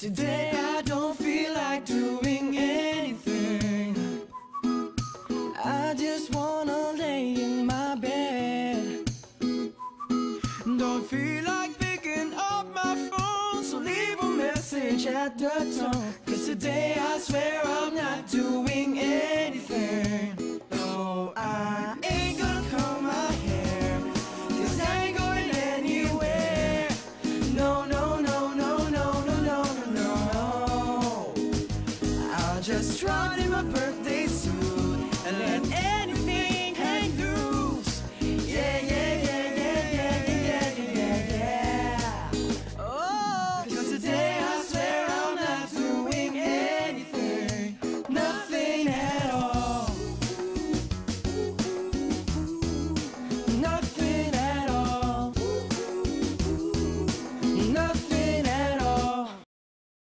Today I don't feel like doing anything. I just wanna lay in my bed. Don't feel like picking up my phone, so leave a message at the tone. 'Cause today I swear I'm not doing anything. No, I ain't gonna comb my hair, 'cause I ain't going anywhere. No, no, no, no, no, no, no, no, no, no. I'll just trot in my birthday